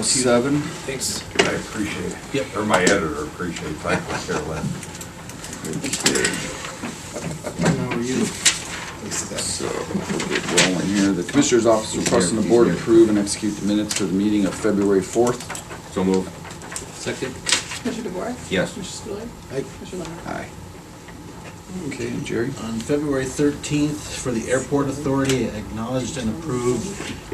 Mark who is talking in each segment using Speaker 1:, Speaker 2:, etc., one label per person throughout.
Speaker 1: 5:07.
Speaker 2: Thanks.
Speaker 3: I appreciate it.
Speaker 2: Yep.
Speaker 3: Or my editor appreciates, I don't care less.
Speaker 1: How are you? So, we'll get rolling here. The Commissioner's Office requesting the Board approve and execute the minutes for the meeting of February 4th.
Speaker 3: So move.
Speaker 2: Second?
Speaker 4: Commissioner DeBoer?
Speaker 3: Yes.
Speaker 4: Commissioner Spillier?
Speaker 2: Aye.
Speaker 4: Commissioner Lennon?
Speaker 1: Aye. Okay, and Jerry?
Speaker 5: On February 13th, for the Airport Authority, acknowledged and approved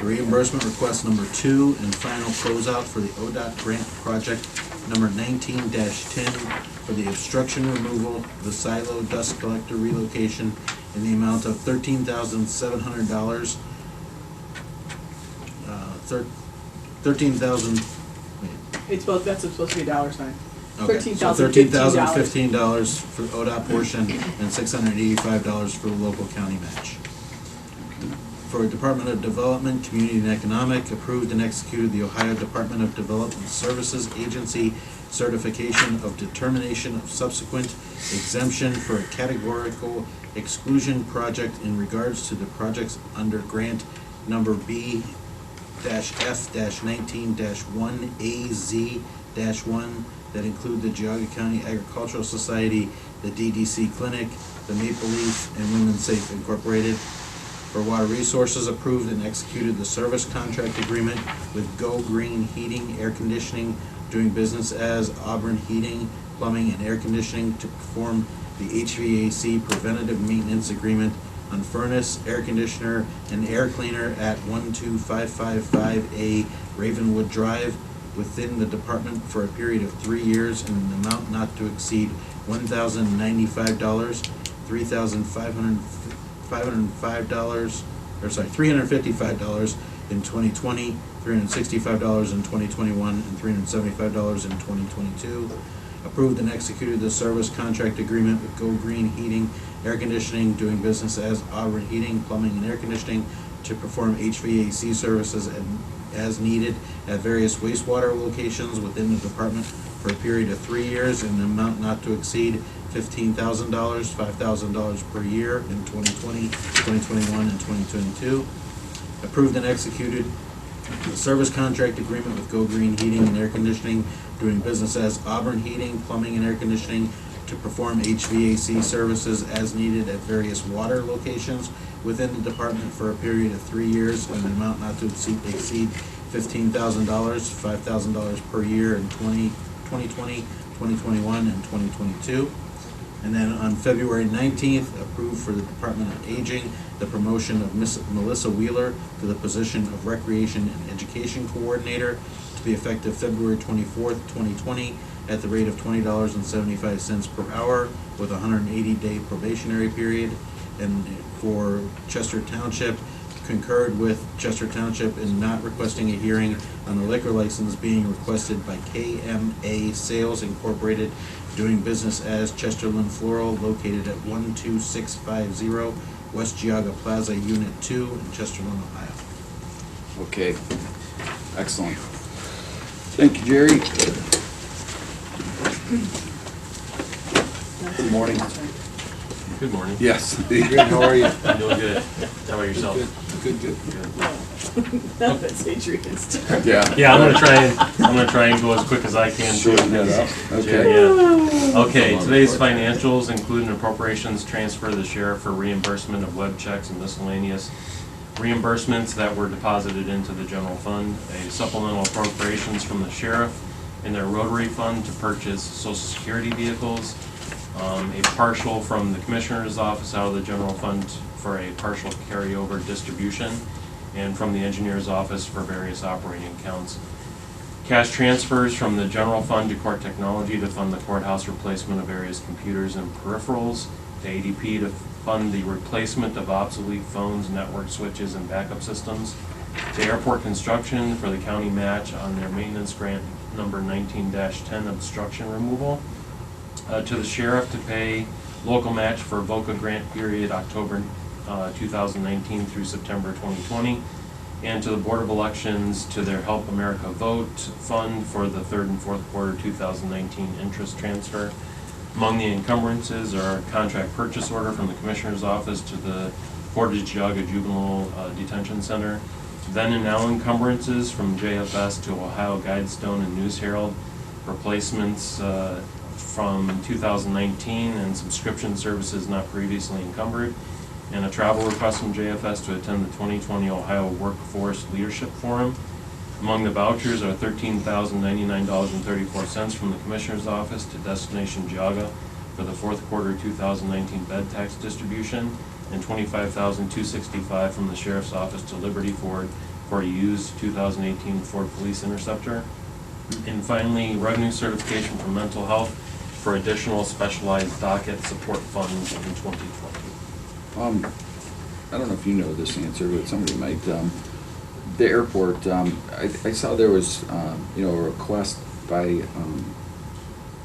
Speaker 5: reimbursement request number 2 and final closeout for the ODOT grant project number 19-10 for the obstruction removal of the silo dust collector relocation in the amount of $13,700. 13,000,
Speaker 4: It's both, that's supposed to be a dollar sign.
Speaker 5: okay. So
Speaker 4: $13,015.
Speaker 5: $13,015 for the ODOT portion and $685 for the local county match. For Department of Development, Community and Economic, approved and executed the Ohio Department of Development Services Agency certification of determination of subsequent exemption for a categorical exclusion project in regards to the projects under grant number B-F-19-1AZ-1 that include the Geauga County Agricultural Society, the DDC Clinic, the Maple Leaf, and Women's Safe Incorporated. For Water Resources, approved and executed the service contract agreement with Go Green Heating, Air Conditioning, doing business as Auburn Heating, Plumbing, and Air Conditioning to perform the HVAC preventative maintenance agreement on furnace, air conditioner, and air cleaner at 12555A Ravenwood Drive within the department for a period of 3 years in an amount not to exceed $1,095, $355 in 2020, $365 in 2021, and $375 in 2022. Approved and executed the service contract agreement with Go Green Heating, Air Conditioning, doing business as Auburn Heating, Plumbing, and Air Conditioning to perform HVAC services as needed at various wastewater locations within the department for a period of 3 years in an amount not to exceed $15,000, $5,000 per year in 2020, 2021, and 2022. Approved and executed the service contract agreement with Go Green Heating and Air Conditioning, doing business as Auburn Heating, Plumbing, and Air Conditioning to perform HVAC services as needed at various water locations within the department for a period of 3 years in an amount not to exceed $15,000, $5,000 per year in 2020, 2021, and 2022. And then on February 19th, approved for the Department of Aging, the promotion of Miss Melissa Wheeler to the position of Recreation and Education Coordinator to be effective February 24th, 2020, at the rate of $20.75 per hour with a 180-day probationary period. And for Chester Township, concurred with Chester Township in not requesting a hearing on the liquor license being requested by KMA Sales Incorporated, doing business as Chesterland Floral, located at 12650 West Geauga Plaza, Unit 2 in Chesterland, Ohio.
Speaker 1: Okay. Excellent. Thank you, Jerry. Good morning.
Speaker 6: Good morning.
Speaker 1: Yes. Good, how are you?
Speaker 6: I'm doing good. How about yourself?
Speaker 1: Good.
Speaker 4: None of it's Adrian's turn.
Speaker 1: Yeah.
Speaker 6: Yeah, I'm gonna try and go as quick as I can.
Speaker 1: Shorten that up. Okay.
Speaker 6: Yeah. Okay, today's financials include an appropriations transfer to the sheriff for reimbursement of web checks and miscellaneous reimbursements that were deposited into the general fund, a supplemental appropriations from the sheriff in their rotary fund to purchase social security vehicles, a partial from the commissioner's office out of the general fund for a partial carryover distribution, and from the engineer's office for various operating accounts. Cash transfers from the general fund to court technology to fund the courthouse replacement of various computers and peripherals, to ADP to fund the replacement of obsolete phones, network switches, and backup systems, to airport construction for the county match on their maintenance grant number 19-10 obstruction removal, to the sheriff to pay local match for VOCA grant period October 2019 through September 2020, and to the Board of Elections to their Help America Vote fund for the third and fourth quarter 2019 interest transfer. Among the encumbrances are a contract purchase order from the Commissioner's Office to the Portage Geauga Juvenile Detention Center, Then and now encumbrances from JFS to Ohio Guidestone and News Herald, replacements from 2019 and subscription services not previously encumbered, and a travel request from JFS to attend the 2020 Ohio Workforce Leadership Forum. Among the vouchers are $13,099.34 from the Commissioner's Office to Destination Geauga for the fourth quarter 2019 bed tax distribution, and $25,265 from the Sheriff's Office to Liberty Ford for a used 2018 Ford Police Interceptor. And finally, revenue certification for mental health for additional specialized docket support funds in 2020.
Speaker 1: I don't know if you know this answer, but somebody might. The airport, I saw there was, a request by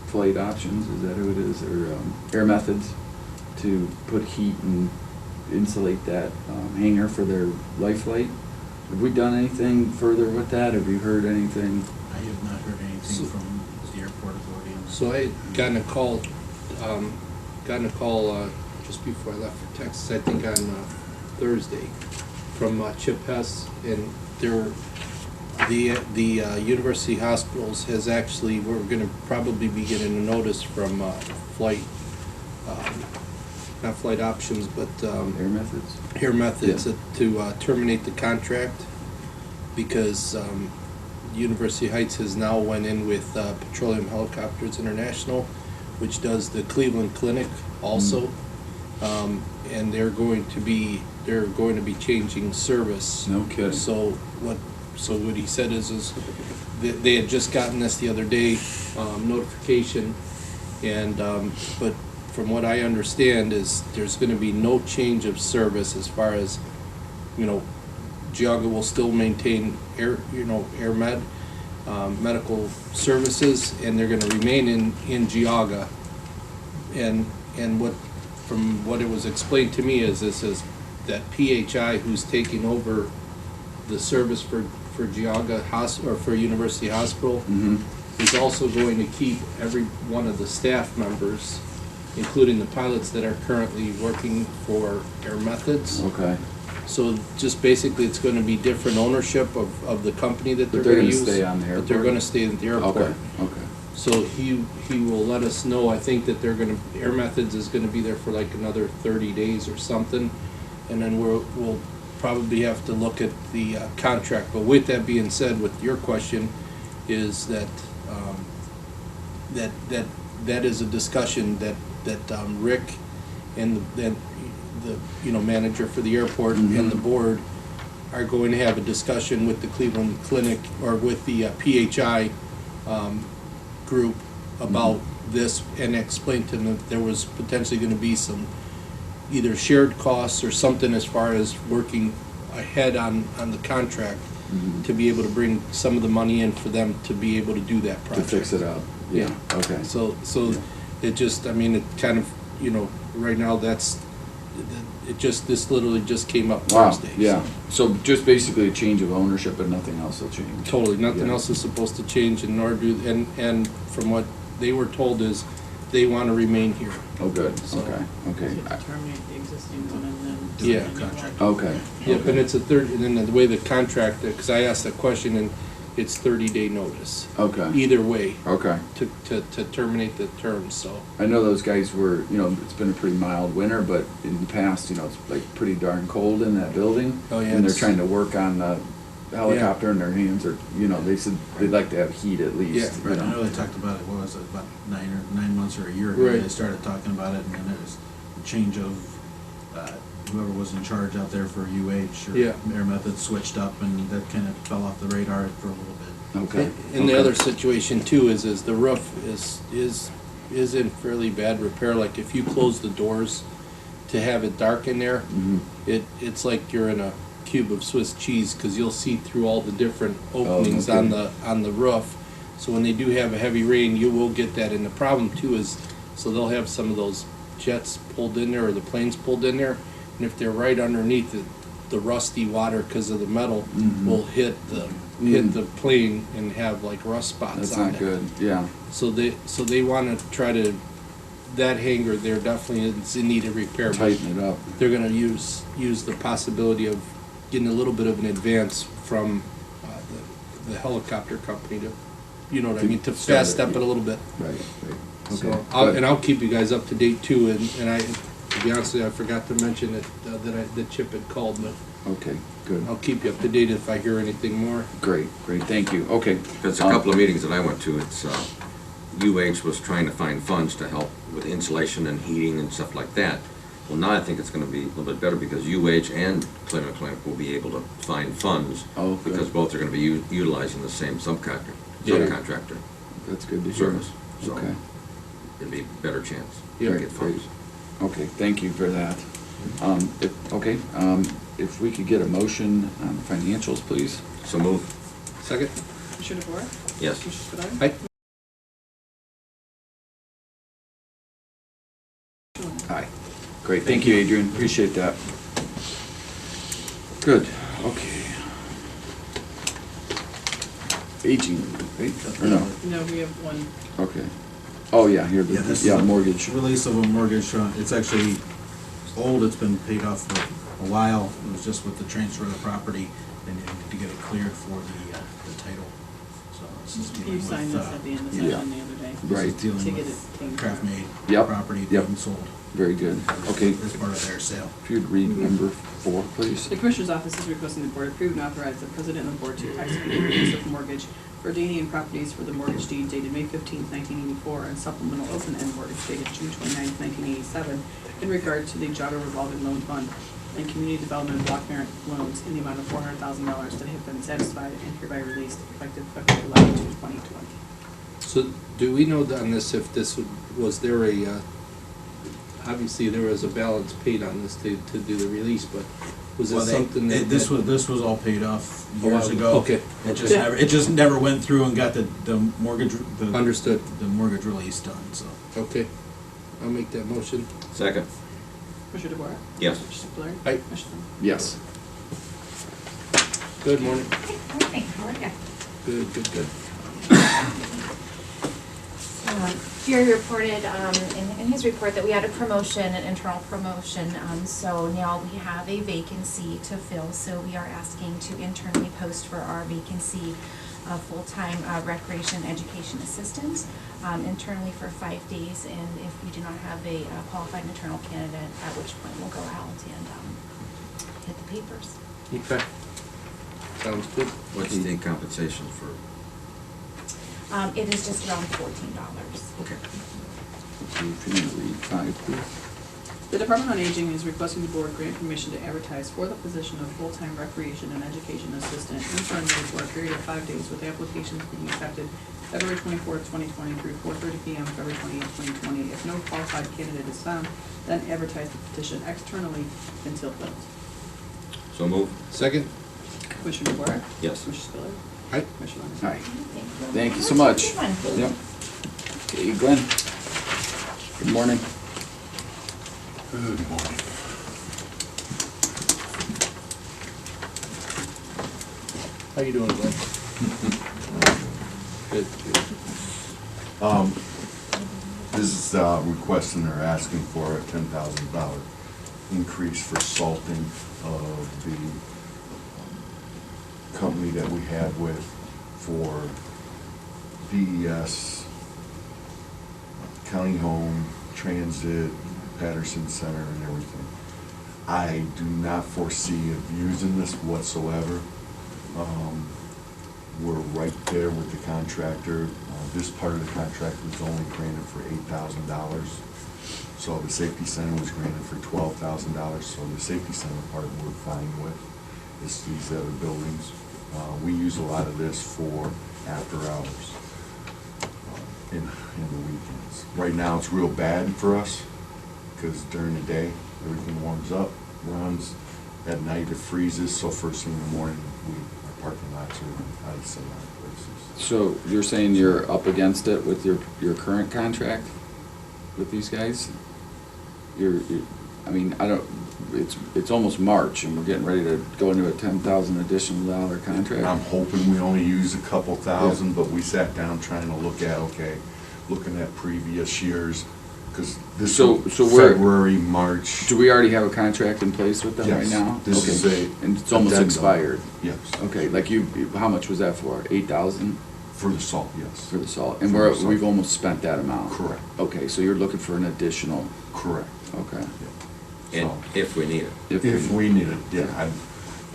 Speaker 1: Flight Options, is that who it is, or Air Methods, to put heat and insulate that hangar for their life flight. Have we done anything further with that? Have you heard anything?
Speaker 5: I have not heard anything from the airport authority on that.
Speaker 2: So I had gotten a call just before I left for Texas, I think on Thursday, from Chip Hess, and the University Hospitals has actually, we're gonna probably be getting a notice from Flight, not Flight Options, but
Speaker 1: Air Methods?
Speaker 2: Air Methods
Speaker 1: Yeah.
Speaker 2: to terminate the contract, because University Heights has now went in with Petroleum Helicopters International, which does the Cleveland Clinic also. And they're going to be changing service.
Speaker 1: No kidding.
Speaker 2: So what he said is they had just gotten this the other day, notification, and but from what I understand is there's going to be no change of service as far as, Geauga will still maintain AirMed medical services, and they're going to remain in Geauga. And from what it was explained to me is that PHI, who's taking over the service for Geauga or for University Hospital, is also going to keep every one of the staff members, including the pilots that are currently working for Air Methods.
Speaker 1: Okay.
Speaker 2: So just basically, it's going to be different ownership of the company that
Speaker 1: But
Speaker 2: they're
Speaker 1: they're
Speaker 2: going to
Speaker 1: gonna
Speaker 2: use.
Speaker 1: stay on the
Speaker 2: But they're
Speaker 1: airport?
Speaker 2: going to stay at the airport.
Speaker 1: Okay, okay.
Speaker 2: So he will let us know. I think that Air Methods is going to be there for like another 30 days or something, and then we'll probably have to look at the contract. But with that being said, with your question, is that that is a discussion that Rick and the manager for the airport and the board are going to have a discussion with the Cleveland Clinic or with the PHI group about this, and explain to them that there was potentially going to be some either shared costs or something as far as working ahead on the contract to be able to bring some of the money in for them to be able to do that
Speaker 1: To
Speaker 2: project.
Speaker 1: fix it up?
Speaker 2: Yeah.
Speaker 1: Okay.
Speaker 2: So
Speaker 1: Yeah.
Speaker 2: it just, it kind of, right now this literally just came up
Speaker 1: Wow,
Speaker 2: Thursday.
Speaker 1: yeah. So just basically a change of ownership, but nothing else will change?
Speaker 2: Totally, nothing
Speaker 1: Yeah.
Speaker 2: else is supposed to change, and nor do, and from what they were told is they want to remain here.
Speaker 1: Oh, good,
Speaker 2: So-
Speaker 1: okay, okay.
Speaker 4: Terminate the existing one and then.
Speaker 2: Yeah.
Speaker 4: and then
Speaker 5: Contract.
Speaker 1: Okay.
Speaker 2: Yep,
Speaker 1: okay.
Speaker 2: and it's a and then the way the contract, because I asked that question, and it's 30-day notice.
Speaker 1: Okay,
Speaker 2: Either way,
Speaker 1: okay.
Speaker 2: to terminate the term, so.
Speaker 1: I know those guys were, it's been a pretty mild winter, but in the past, it's like pretty darn cold in that building.
Speaker 2: Oh, yeah,
Speaker 1: And they're
Speaker 2: it's-
Speaker 1: trying to work on the helicopter and their hands are, they said they'd like to have heat at least.
Speaker 2: Yeah,
Speaker 1: you
Speaker 5: Right, I know
Speaker 1: know.
Speaker 5: they talked about it, what was it, about 9 months or a year ago,
Speaker 2: Right.
Speaker 5: they started talking about it, and then there was a change of, whoever was in charge out there for UH, or
Speaker 2: Yeah.
Speaker 5: Air Methods switched up, and that kind of fell off the radar for a little bit.
Speaker 1: Okay.
Speaker 2: And the
Speaker 1: okay.
Speaker 2: other situation too is the roof is in fairly bad repair. Like if you close the doors to have it dark in there,
Speaker 1: Mhm.
Speaker 2: it's like you're in a cube of Swiss cheese, because you'll see through all the different openings
Speaker 1: okay.
Speaker 2: on the roof. So when they do have a heavy rain, you will get that. And the problem too is, so they'll have some of those jets pulled in there or the planes pulled in there, and if they're right underneath it, the rusty water because of the metal
Speaker 1: Mhm.
Speaker 2: will hit the plane and have like rust spots
Speaker 1: That's
Speaker 2: on
Speaker 1: not
Speaker 2: it.
Speaker 1: good, yeah.
Speaker 2: So they want to try to, that hangar there definitely is in need of repair. but
Speaker 1: Tighten it up.
Speaker 2: They're gonna use the possibility of getting a little bit of an advance from the helicopter company to, you know what I mean, to
Speaker 1: Start
Speaker 2: fast
Speaker 1: it.
Speaker 2: step it a little bit.
Speaker 1: Right,
Speaker 2: So,
Speaker 1: okay.
Speaker 2: and I'll keep you guys up to date too, and I, to be honest with you, I forgot to mention that Chip had called, but
Speaker 1: Okay, good.
Speaker 2: I'll keep you up to date if I hear anything more.
Speaker 1: Great, thank you. Okay.
Speaker 7: There's a couple of meetings that I went to, it's, UH was trying to find funds to help with insulation and heating and stuff like that. Well, now I think it's gonna be a little bit better because UH and Cleveland Clinic will be able to find funds.
Speaker 1: Oh, good.
Speaker 7: Because both are gonna be utilizing the same subcontractor,
Speaker 2: Yeah.
Speaker 7: subcontractor
Speaker 1: That's good to hear.
Speaker 7: service. So
Speaker 1: Okay.
Speaker 7: it'd be a better chance
Speaker 2: Yeah.
Speaker 7: to get funds.
Speaker 1: Okay, thank you for that. If we could get a motion on the financials, please.
Speaker 7: So move.
Speaker 2: Second?
Speaker 4: Commissioner DeBoer?
Speaker 7: Yes.
Speaker 4: Commissioner Spudler?
Speaker 2: Aye.
Speaker 1: Aye. Great, thank you, Adrian, appreciate that. Good, okay. Aging, right, or no?
Speaker 4: No, we have one.
Speaker 1: Okay. Oh, yeah, here,
Speaker 5: Yeah, this is
Speaker 1: yeah,
Speaker 5: a
Speaker 1: mortgage.
Speaker 5: Release of a mortgage, it's actually old, it's been paid off for a while, it was just with the transfer of the property, and you need to get it cleared for the title. So this is dealing
Speaker 4: You
Speaker 5: with,
Speaker 4: signed this at the end of the
Speaker 1: yeah.
Speaker 4: session the other day.
Speaker 1: Right.
Speaker 5: this is dealing
Speaker 4: To get
Speaker 5: with
Speaker 4: it cleaned.
Speaker 5: craft made
Speaker 1: Yep,
Speaker 5: property
Speaker 1: yep.
Speaker 5: being sold.
Speaker 1: Very good, okay.
Speaker 5: As part of their sale.
Speaker 1: If you'd read number 4, please.
Speaker 4: The Commissioner's Office is requesting the Board approve and authorize the President of the Board to execute a release of mortgage for Danian Properties for the mortgage deed dated May 15th, 1984, and supplemental open-end mortgage dated June 29th, 1987, in regard to the Jogger Revolving Loan Fund and Community Development Block Grant loans in the amount of $400,000 that have been satisfied and hereby released effective February 11, 2020.
Speaker 2: So, do we know on this if this was there a, obviously there was a balance paid on this to do the release, but was it something that?
Speaker 5: This was all paid off years
Speaker 2: Oh,
Speaker 5: ago.
Speaker 2: okay.
Speaker 5: It just never went through and got the mortgage,
Speaker 2: Understood.
Speaker 5: the mortgage release done, so.
Speaker 2: Okay, I'll make that motion.
Speaker 7: Second.
Speaker 4: Commissioner DeBoer?
Speaker 7: Yes.
Speaker 4: Commissioner Spudler?
Speaker 2: Aye.
Speaker 4: Commissioner Levin?
Speaker 1: Yes.
Speaker 2: Good morning.
Speaker 8: Morning, how are you?
Speaker 2: Good.
Speaker 8: Jerry reported in his report that we had a promotion, an internal promotion. So now we have a vacancy to fill. So we are asking to internally post for our vacancy of full-time recreation education assistant internally for 5 days. And if we do not have a qualified internal candidate, at which point we'll go out and hit the papers.
Speaker 2: Okay. Sounds good.
Speaker 7: What's the compensation for?
Speaker 8: It is just around $14.
Speaker 7: Okay.
Speaker 1: Okay, if you want to read 5, please.
Speaker 4: The Department on Aging is requesting the Board grant permission to advertise for the position of full-time recreation and education assistant internally for a period of 5 days, with applications being accepted February 24th, 2020 through 4:30 p.m. February 28th, 2020. If no qualified candidate is found, then advertise the petition externally until filled.
Speaker 7: So move.
Speaker 2: Second?
Speaker 4: Commissioner DeBoer?
Speaker 7: Yes.
Speaker 4: Commissioner Spudler?
Speaker 2: Aye.
Speaker 4: Commissioner Levin?
Speaker 1: Hi.
Speaker 8: Thank you.
Speaker 1: Thank you so much.
Speaker 8: Good one.
Speaker 1: Yep. Okay, Glenn. Good morning.
Speaker 3: Good morning.
Speaker 2: How you doing, Glenn? Good.
Speaker 9: This is requesting or asking for a $10,000 increase for salting of the company that we had with for DES, County Home, Transit, Patterson Center, and everything. I do not foresee of using this whatsoever. We're right there with the contractor. This part of the contract was only granted for $8,000. So the safety center was granted for $12,000. So the safety center part we're fine with. It's these other buildings. We use a lot of this for after hours in the weekends. Right now it's real bad for us because during the day everything warms up, runs. At night it freezes. So first thing in the morning our parking lots are ice in a lot of places.
Speaker 1: So you're saying you're up against it with your current contract with these guys? I mean, it's almost March and we're getting ready to go into a $10,000 additional contract.
Speaker 9: I'm hoping we only use a couple thousand, but we sat down trying to look at, looking at previous years, because this
Speaker 1: So
Speaker 9: is
Speaker 1: we're-
Speaker 9: February, March.
Speaker 1: Do we already have a contract in place with them right
Speaker 9: Yes,
Speaker 1: now?
Speaker 9: this is
Speaker 1: Okay.
Speaker 9: a
Speaker 1: And it's almost
Speaker 9: addendum.
Speaker 1: expired?
Speaker 9: Yes,
Speaker 1: Okay, like how much was that for? 8,000
Speaker 9: for the salt, yes.
Speaker 1: for the salt? And
Speaker 9: For the salt.
Speaker 1: we've almost spent that amount?
Speaker 9: Correct.
Speaker 1: Okay, so you're looking for an additional,
Speaker 9: Correct.
Speaker 1: okay.
Speaker 7: And
Speaker 9: So,
Speaker 7: if we need it.
Speaker 9: if we need it, yeah, I'm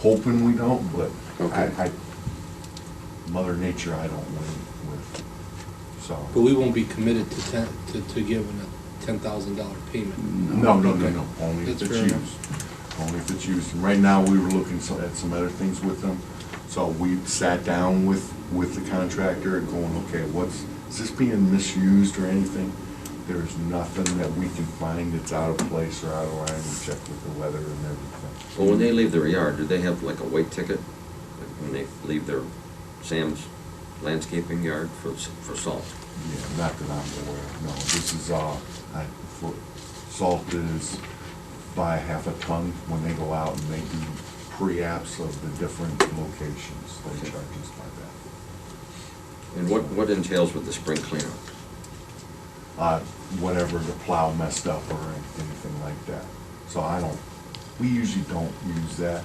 Speaker 9: hoping we don't, but
Speaker 1: Okay.
Speaker 9: Mother Nature, I don't win with, so.
Speaker 2: But we won't be committed to giving a $10,000 payment.
Speaker 9: No,
Speaker 2: Okay.
Speaker 9: only if
Speaker 2: That's
Speaker 9: it's
Speaker 2: fair enough.
Speaker 9: used. Only if it's used. And right now, we were looking at some other things with them. So we sat down with the contractor and going, okay, is this being misused or anything? There's nothing that we can find that's out of place or out of line. We checked with the weather and everything.
Speaker 7: Well, when they leave their yard, do they have like a weight ticket? Like when they leave their Sam's landscaping yard for salt?
Speaker 9: Yeah, not that I'm aware of, no. This is, salt is by half a ton when they go out and they do pre-apps of the different locations. They charge us by that.
Speaker 7: And what entails with the spring cleanup?
Speaker 9: Whatever the plow messed up or anything like that. So we usually don't use that.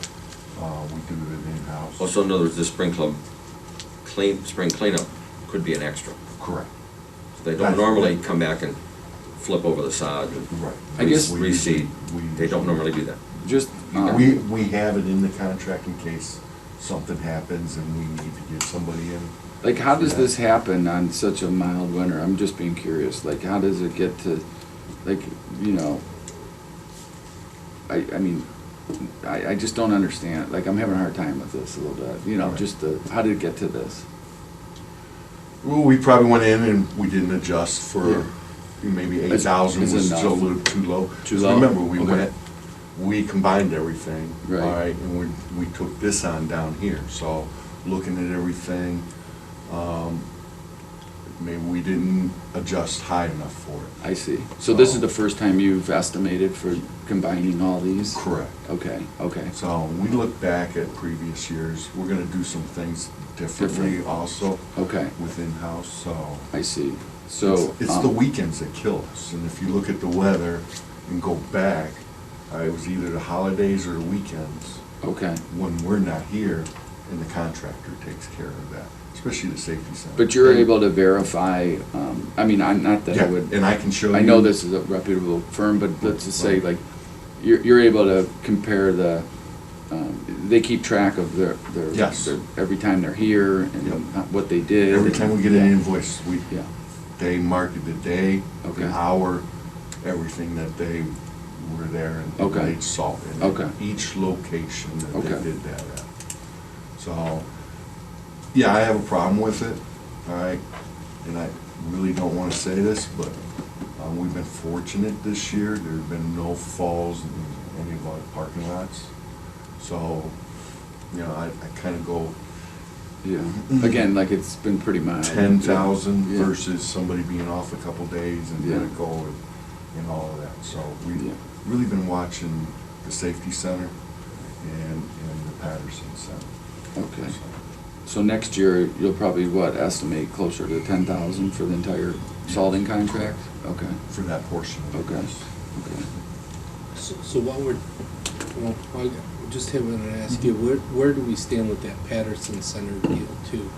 Speaker 9: We do it in-house.
Speaker 7: Also, in other words, the spring cleanup could be an extra.
Speaker 9: Correct.
Speaker 7: So they don't normally come back and flip over the sod and
Speaker 9: Right.
Speaker 1: I guess-
Speaker 9: We usually-
Speaker 7: reseed. They don't normally do that.
Speaker 1: Just,
Speaker 9: We have it in the contract in case something happens and we need to get somebody in.
Speaker 1: like, how does this happen on such a mild winter? I'm just being curious. Like, how does it get to, like, you know, I mean, I just don't understand. Like, I'm having a hard time with this a little bit, you know,
Speaker 9: Right.
Speaker 1: just how did it get to this?
Speaker 9: Well, we probably went in and we didn't adjust for maybe
Speaker 1: It's-
Speaker 9: 8,000
Speaker 1: it's
Speaker 9: was
Speaker 1: enough.
Speaker 9: still a little too low.
Speaker 1: Too
Speaker 9: So
Speaker 1: low?
Speaker 9: Remember, we
Speaker 1: Okay.
Speaker 9: we combined everything.
Speaker 1: Right.
Speaker 9: All right, and we took this on down here. So looking at everything, maybe we didn't adjust high enough for it.
Speaker 1: I see. So this is the first time you've estimated for combining all these?
Speaker 9: Correct.
Speaker 1: Okay, okay.
Speaker 9: So we look back at previous years, we're gonna do some things differently
Speaker 1: Different.
Speaker 9: also
Speaker 1: Okay,
Speaker 9: with in-house, so.
Speaker 1: I see. So.
Speaker 9: It's the weekends that kill us, and if you look at the weather and go back, it was either the holidays or the weekends
Speaker 1: Okay.
Speaker 9: when we're not here, and the contractor takes care of that, especially the safety center.
Speaker 1: But you're able to verify, I mean, I'm not that I
Speaker 9: Yeah,
Speaker 1: would.
Speaker 9: and I can show you.
Speaker 1: I know this is a reputable firm, but let's just say, like, you're able to compare they keep track of
Speaker 9: Yes.
Speaker 1: every time they're here and
Speaker 9: Yep.
Speaker 1: what they did.
Speaker 9: Every time we get an
Speaker 1: Yeah.
Speaker 9: invoice,
Speaker 1: Yeah,
Speaker 9: they mark the day,
Speaker 1: Okay.
Speaker 9: the hour, everything that they were there and
Speaker 1: Okay.
Speaker 9: laid salt in.
Speaker 1: Okay.
Speaker 9: Each location that
Speaker 1: Okay.
Speaker 9: they did that at. So, yeah, I have a problem with it, all right? And I really don't want to say this, but we've been fortunate this year. There's been no falls in any of our parking lots. So, you know, I kind of go
Speaker 1: yeah. Again, like, it's been pretty mild.
Speaker 9: 10,000
Speaker 1: Yeah.
Speaker 9: versus somebody being off a couple days and then
Speaker 1: Yeah.
Speaker 9: it go and all of that. So we've
Speaker 1: Yeah.
Speaker 9: really been watching the safety center and the Patterson Center.
Speaker 1: Okay. So next year, you'll probably, estimate closer to 10,000 for the entire salting contract? Okay,
Speaker 9: For that portion of it.
Speaker 1: Okay.
Speaker 9: yes.
Speaker 1: okay.
Speaker 2: So while I just having to ask you, where do we stand with that Patterson Center deal too?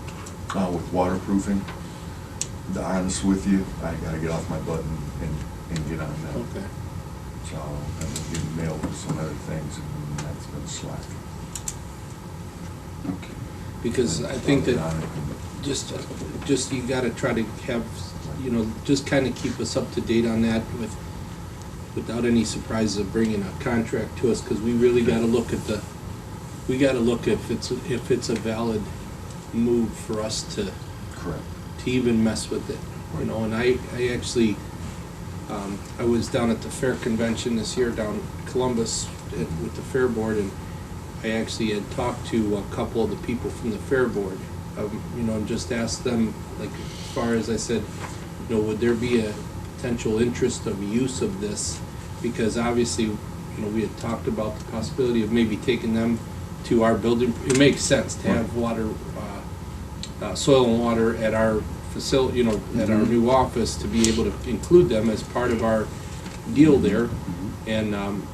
Speaker 9: With waterproofing, to be honest with you, I gotta get off my butt and get on that.
Speaker 2: Okay.
Speaker 9: So I've been getting mailed with some other things and that's been slack.
Speaker 1: Okay.
Speaker 2: Because I think that
Speaker 9: On it and-
Speaker 2: just you gotta try to have, just kind of keep us up to date on that without any surprises of bringing a contract to us, because we really gotta look at if it's a valid move for us to
Speaker 9: Correct.
Speaker 2: even mess with it, and I actually, I was down at the fair convention this year down in Columbus with the fair board, and I actually had talked to a couple of the people from the fair board, and just asked them, like, as far as I said, would there be a potential interest of use of this? Because obviously, we had talked about the possibility of maybe taking them to our building. It makes sense to have water, soil and water at our facility, you know, at our new office, to be able to include them as part of our deal there. And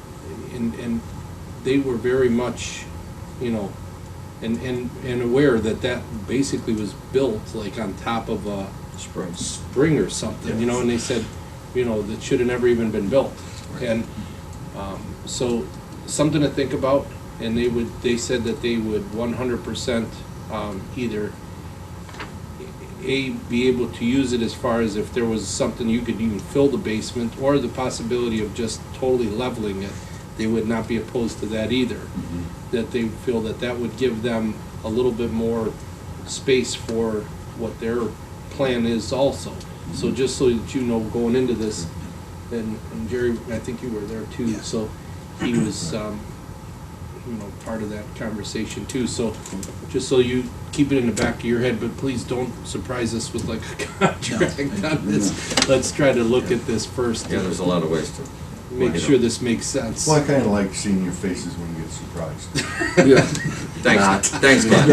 Speaker 2: they were very much, you know, and aware that that basically was built like on top of a spring or something, you know, and they said, you know, that should have never even been built. And so something to think about, and they said that they would 100% either be able to use it as far as if there was something you could even fill the basement, or the possibility of just totally leveling it. They would not be opposed to that either. That they feel that that would give them a little bit more space for what their plan is also. So just so that you know, going into this, and Jerry, I think you were there too,
Speaker 5: Yeah.
Speaker 2: so he was, you know, part of that conversation too. So just so you keep it in the back of your head, but please don't surprise us with like a contract on this. Let's try to look at this first.
Speaker 7: Yeah, there's a lot of ways to.
Speaker 2: Make sure this makes sense.
Speaker 9: Well, I kinda like seeing your faces when you get surprised.
Speaker 1: Yeah.
Speaker 7: Thanks, Glenn.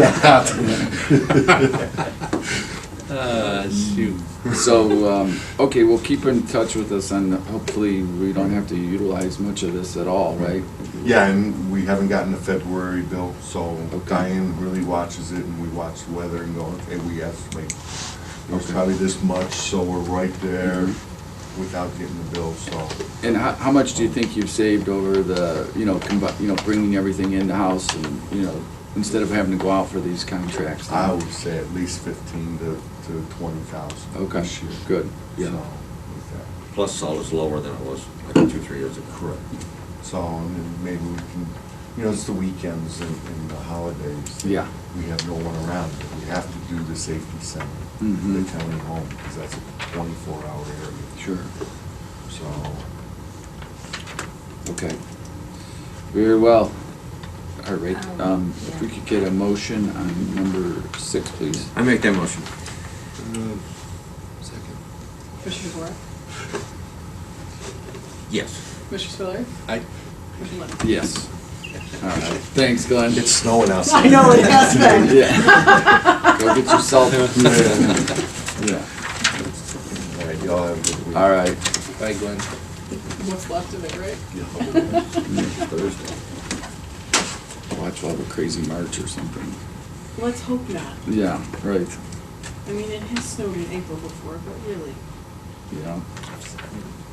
Speaker 2: Shoot.
Speaker 1: So, okay, we'll keep in touch with us, and hopefully we don't have to utilize much of this at all, right?
Speaker 9: Yeah, and we haven't gotten the February bill, so
Speaker 1: Okay.
Speaker 9: Diane really watches it, and we watch the weather and go, okay, we estimate it's
Speaker 1: Okay.
Speaker 9: probably this much, so we're right there without getting the bill, so.
Speaker 1: And how much do you think you've saved over the, bringing everything in-house and, instead of having to go out for these contracts?
Speaker 9: I would say at least 15 to 20,000
Speaker 1: Okay,
Speaker 9: this year.
Speaker 1: good, yeah.
Speaker 9: So, with that.
Speaker 7: Plus salt is lower than it was like 2-3 years ago.
Speaker 9: Correct. So, and then maybe we can, it's the weekends and the holidays.
Speaker 1: Yeah.
Speaker 9: We have no one around, but we have to do the safety center,
Speaker 1: Mhm.
Speaker 9: the county home, because that's a 24-hour area.
Speaker 1: Sure,
Speaker 9: So,
Speaker 1: okay. Very well. All right, if we
Speaker 8: Yeah.
Speaker 1: could get a motion on number 6, please.
Speaker 7: I make that motion.
Speaker 2: Second.
Speaker 4: Commissioner DeWort?
Speaker 7: Yes.
Speaker 4: Commissioner Spiller?
Speaker 2: I,
Speaker 4: Commissioner Lennon?
Speaker 1: Yes. All right, thanks, Glenn.
Speaker 9: it's snowing outside.
Speaker 4: I know it has been.
Speaker 1: Yeah. Go get yourself. Yeah.
Speaker 9: All right, y'all have a good week.
Speaker 1: All right.
Speaker 2: bye, Glenn.
Speaker 4: What's left of it, right?
Speaker 7: Thursday.
Speaker 1: Watch we'll have a crazy March or something.
Speaker 4: Let's hope not.
Speaker 1: Yeah, right.
Speaker 4: I mean, it has snowed in April before, but really.
Speaker 1: Yeah.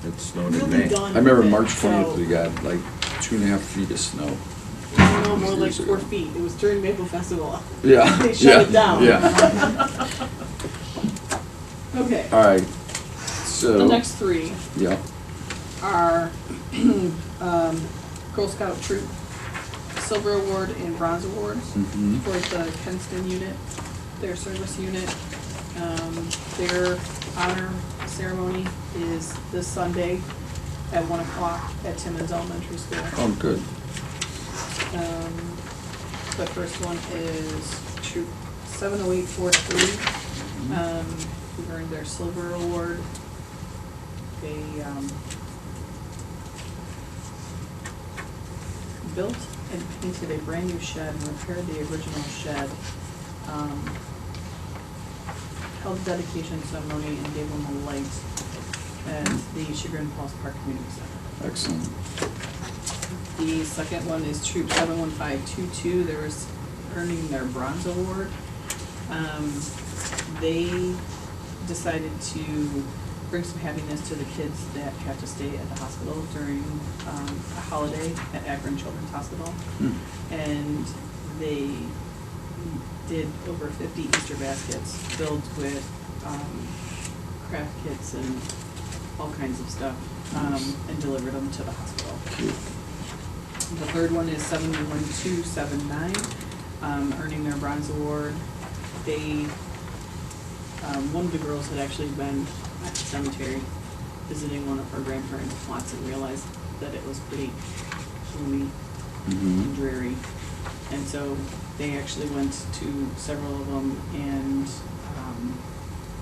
Speaker 7: It snowed in
Speaker 4: We'll
Speaker 7: May.
Speaker 4: be done
Speaker 1: I remember
Speaker 4: with it,
Speaker 1: March 20th,
Speaker 4: so-
Speaker 1: we got like 2.5 feet of snow.
Speaker 4: No, more like
Speaker 1: Years ago.
Speaker 4: 4 feet. It was during Maple Festival.
Speaker 1: Yeah.
Speaker 4: They shut
Speaker 1: yeah,
Speaker 4: it down.
Speaker 1: Yeah.
Speaker 4: Okay.
Speaker 1: All right. So.
Speaker 4: The next 3
Speaker 1: Yeah.
Speaker 4: are Girl Scout Troop Silver Award and Bronze Awards
Speaker 1: Mhm.
Speaker 4: for the Kenston unit, their service unit. Their honor ceremony is this Sunday at 1 o'clock at Timmons Elementary School.
Speaker 1: Oh, good.
Speaker 4: The first one is Troop 70843. Who earned their Silver Award. They built and painted a brand new shed and repaired the original shed. Held a dedication ceremony and gave them a light at the Chagrin Falls Park Community Center.
Speaker 1: Excellent.
Speaker 4: The second one is Troop 71522. They're earning their Bronze Award. They decided to bring some happiness to the kids that have to stay at the hospital during a holiday at Akron Children's Hospital.
Speaker 1: Hmm.
Speaker 4: And they did over 50 Easter baskets filled with craft kits and all kinds of stuff, and delivered them to the hospital.
Speaker 1: Cute.
Speaker 4: The third one is 71279, earning their Bronze Award. They, one of the girls had actually been at the cemetery visiting one of her grandparents once and realized that it was pretty gloomy and
Speaker 1: Mhm.
Speaker 4: dreary. And so they actually went to several of them, and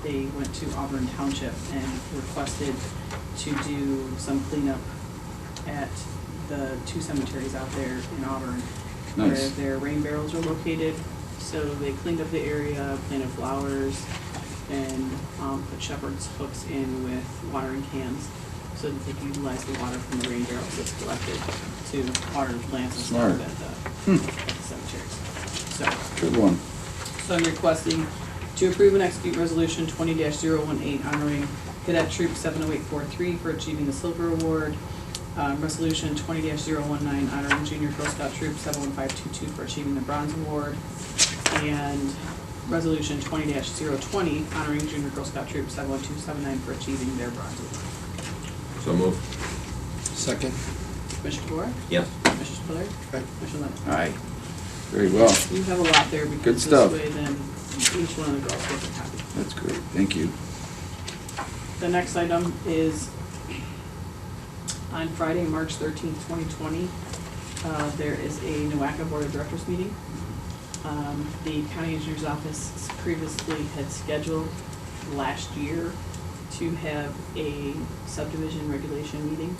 Speaker 4: they went to Auburn Township and requested to do some cleanup at the 2 cemeteries out there in Auburn, where
Speaker 1: Nice.
Speaker 4: their rain barrels are located. So they cleaned up the area, planted flowers, and put Shepherd's hooks in with watering cans so that they can utilize the water from the rain barrels that's collected to water the plants and
Speaker 1: Smart.
Speaker 4: stuff at the cemeteries. So,
Speaker 1: Good one.
Speaker 4: so I'm requesting to approve and execute resolution 20-018 honoring Cadet Troop 70843 for achieving the Silver Award. Resolution 20-019 honoring Junior Girl Scout Troop 71522 for achieving the Bronze Award. And resolution 20-020 honoring Junior Girl Scout Troop 71279 for achieving their Bronze Award.
Speaker 7: So move.
Speaker 2: Second.
Speaker 4: Commissioner DeWark?
Speaker 7: Yes.
Speaker 4: Commissioner Spiller?
Speaker 2: Aye.
Speaker 4: Commissioner Lennon?
Speaker 1: Aye. Very well.
Speaker 4: You have a lot there
Speaker 1: Good
Speaker 4: because
Speaker 1: stuff.
Speaker 4: this way then each one of the girls gets a copy.
Speaker 1: That's great. Thank you.
Speaker 4: The next item is on Friday, March 13th, 2020. There is a NOACA Board of Directors meeting. The county engineer's office previously had scheduled last year to have a subdivision regulation meeting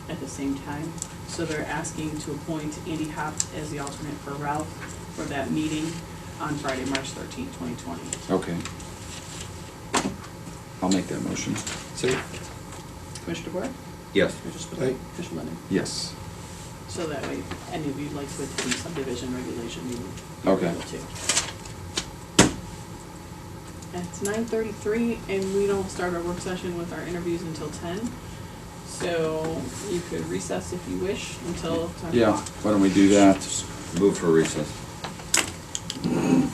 Speaker 4: at the same time. So they're asking to appoint Andy Hopp as the alternate for Ralph for that meeting on Friday, March 13th, 2020.
Speaker 1: Okay. I'll make that motion.
Speaker 4: Commissioner DeWark?
Speaker 7: Yes.
Speaker 4: Commissioner Spiller?
Speaker 2: Aye.
Speaker 4: Commissioner Lennon?
Speaker 1: Yes.
Speaker 4: So that way, any of you'd like to attend the subdivision regulation meeting. you're
Speaker 1: Okay.
Speaker 4: able to. And it's 9:33, and we don't start our work session with our interviews until 10. So you could recess if you wish until 10
Speaker 1: Yeah,
Speaker 4: o'clock.
Speaker 1: why don't we do that?
Speaker 7: Move for recess.
Speaker 5: And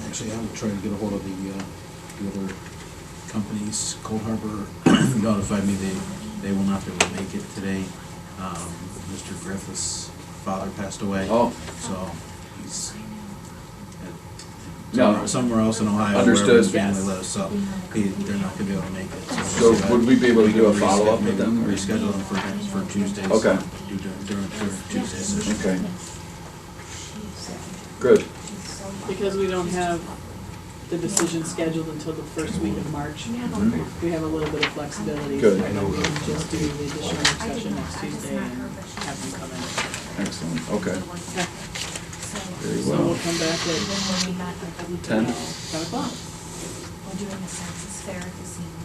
Speaker 5: actually, I will try to get a hold of the other companies. Cold Harbor notified me they will not be able to make it today. Mr. Griffith's father passed away.
Speaker 1: Oh.
Speaker 5: So he's
Speaker 1: No.
Speaker 5: somewhere else in Ohio.
Speaker 1: Understood.
Speaker 5: Wherever his family
Speaker 4: Yes.
Speaker 5: lives, so they're not gonna be able to make it.
Speaker 1: So would we be able to do a follow-up with
Speaker 5: Maybe
Speaker 1: them?
Speaker 5: reschedule them for Tuesdays.
Speaker 1: Okay.
Speaker 5: Do during Tuesday session.
Speaker 1: Okay. Good.
Speaker 4: Because we don't have the decision scheduled until the first week of March, we have a little bit of flexibility.
Speaker 1: Good.
Speaker 4: So I know we can just do the additional work session next Tuesday and have them come in.
Speaker 1: Excellent. Okay.
Speaker 4: Okay.
Speaker 1: Very
Speaker 4: So
Speaker 1: well.
Speaker 4: we'll come back at
Speaker 1: 10?
Speaker 4: 10 o'clock.
Speaker 8: We're doing the census fair at the senior